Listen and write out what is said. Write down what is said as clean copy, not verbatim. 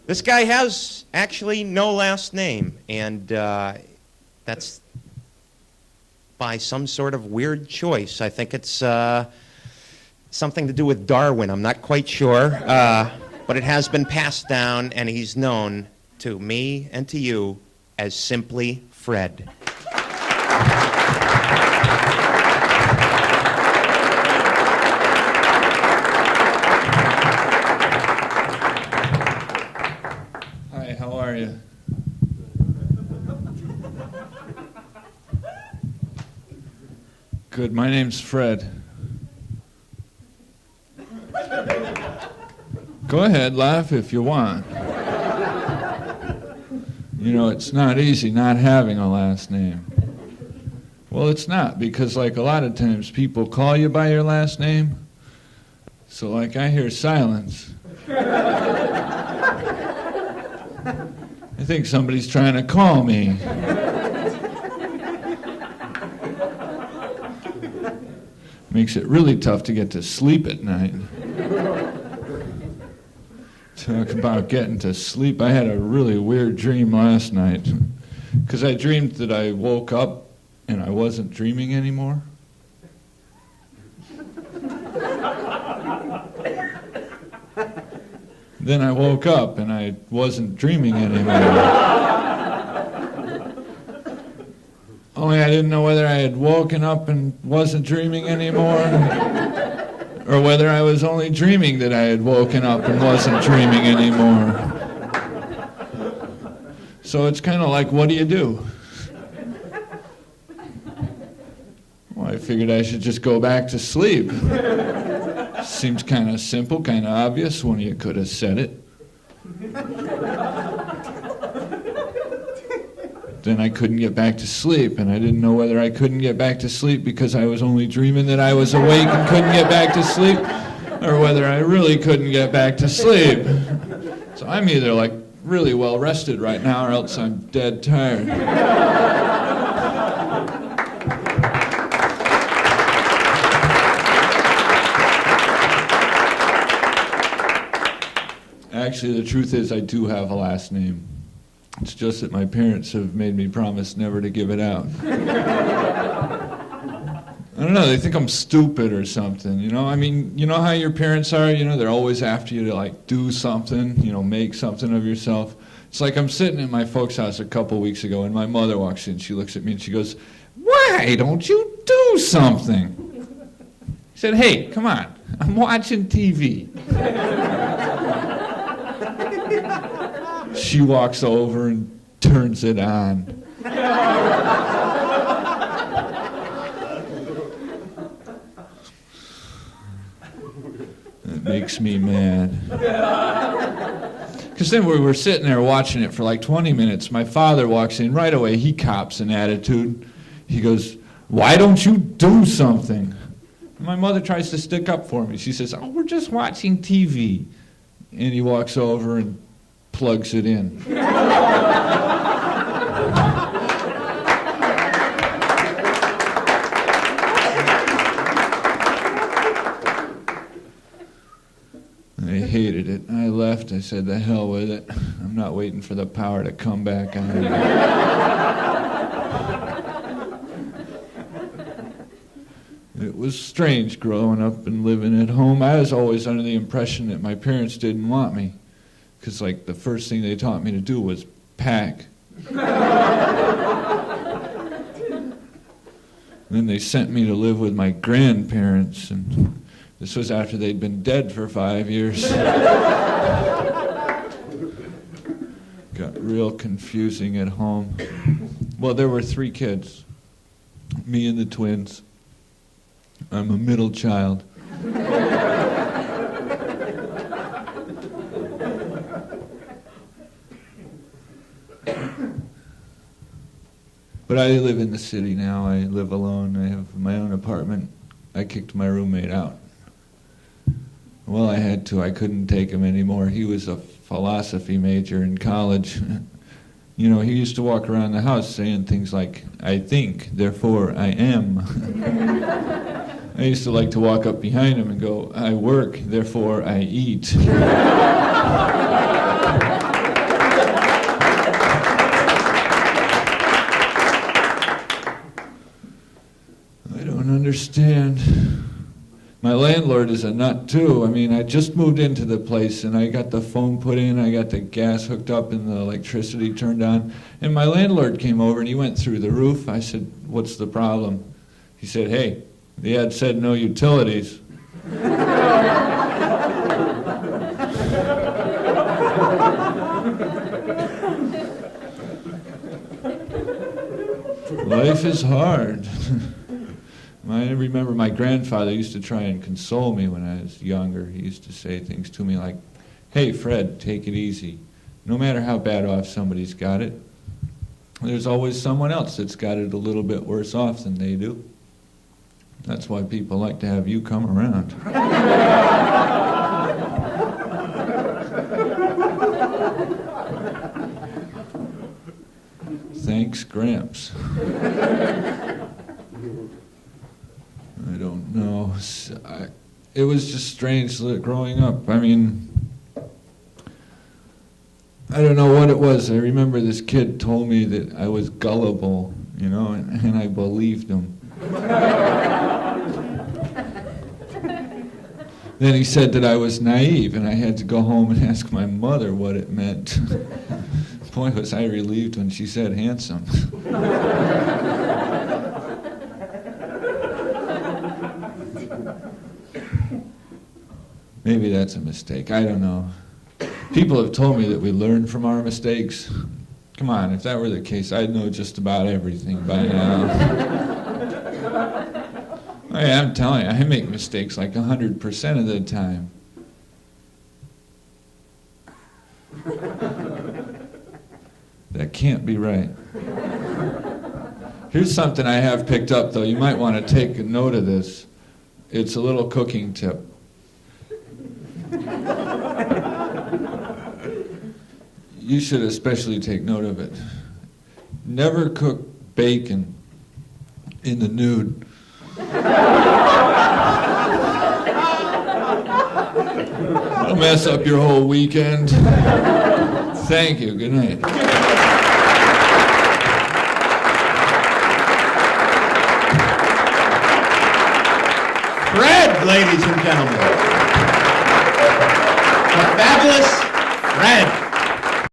This guy has actually no last name, and that's by some sort of weird choice. I think it's something to do with Darwin. I'm not quite sure, but it has been passed down, and he's known to me and to you as simply Fred. Hi, how are you? Good, my name's Fred. Go ahead, laugh if you want. You know, it's not easy not having a last name. Well, it's not, because like a lot of times people call you by your last name. So like I hear silence. I think somebody's trying to call me. Makes it really tough to get to sleep at night. Talk about getting to sleep. I had a really weird dream last night. Because I dreamed that I woke up and I wasn't dreaming anymore. Then I woke up and I wasn't dreaming anymore. Only I didn't know whether I had woken up and wasn't dreaming anymore, or whether I was only dreaming that I had woken up and wasn't dreaming anymore. So it's kind of like, what do you do? Well, I figured I should just go back to sleep. Seems kind of simple, kind of obvious when you could have said it. Then I couldn't get back to sleep, and I didn't know whether I couldn't get back to sleep because I was only dreaming that I was awake and couldn't get back to sleep, or whether I really couldn't get back to sleep. So I'm either like really well rested right now, or else I'm dead tired. Actually, the truth is I do have a last name. It's just that my parents have made me promise never to give it out. I don't know, they think I'm stupid or something, you know? I mean, you know how your parents are, you know, they're always after you to, like, do something, you know, make something of yourself. It's like I'm sitting at my folks' house a couple weeks ago, and my mother walks in, she looks at me and she goes, "Why don't you do something?" I said, "Hey, come on, I'm watching TV." She walks over and turns it on. It makes me mad. Because then we were sitting there watching it for like 20 minutes. My father walks in right away. He cops an attitude. He goes, "Why don't you do something?" And my mother tries to stick up for me. She says, "Oh, we're just watching TV." And he walks over and plugs it in. I hated it. I left. I said, "The hell with it. I'm not waiting for the power to come back on." It was strange growing up and living at home. I was always under the impression that my parents didn't want me. Because, like, the first thing they taught me to do was pack. Then they sent me to live with my grandparents, and this was after they'd been dead for 5 years. Got real confusing at home. Well, there were 3 kids. Me and the twins. I'm a middle child. But I live in the city now. I live alone. I have my own apartment. I kicked my roommate out. Well, I had to. I couldn't take him anymore. He was a philosophy major in college. You know, he used to walk around the house saying things like, "I think, therefore I am." I used to like to walk up behind him and go, "I work, therefore I eat." understand. My landlord is a nut too. I mean, I just moved into the place and I got the phone put in, I got the gas hooked up and the electricity turned on. And my landlord came over and he went through the roof. I said, "What's the problem?" He said, "Hey, the ad said no utilities." Life is hard. I remember my grandfather used to try and console me when I was younger. He used to say things to me like, "Hey, Fred, take it easy. No matter how bad off somebody's got it, there's always someone else that's got it a little bit worse off than they do. That's why people like to have you come around." Thanks, Gramps. I don't know. It was just strange growing up. I mean, I don't know what it was. I remember this kid told me that I was gullible, you know, and I believed him. Then he said that I was naive, and I had to go home and ask my mother what it meant. Boy, was I relieved when she said handsome. Maybe that's a mistake. I don't know. People have told me that we learn from our mistakes. Come on, if that were the case, I'd know just about everything by now. I'm telling you, I make mistakes like 100% of the time. That can't be right. Here's something I have picked up, though. You might want to take a note of this. It's a little cooking tip. You should especially take note of it. Never cook bacon in the nude. It'll mess up your whole weekend. Thank you. Good night. Fred, ladies and gentlemen. The fabulous Fred.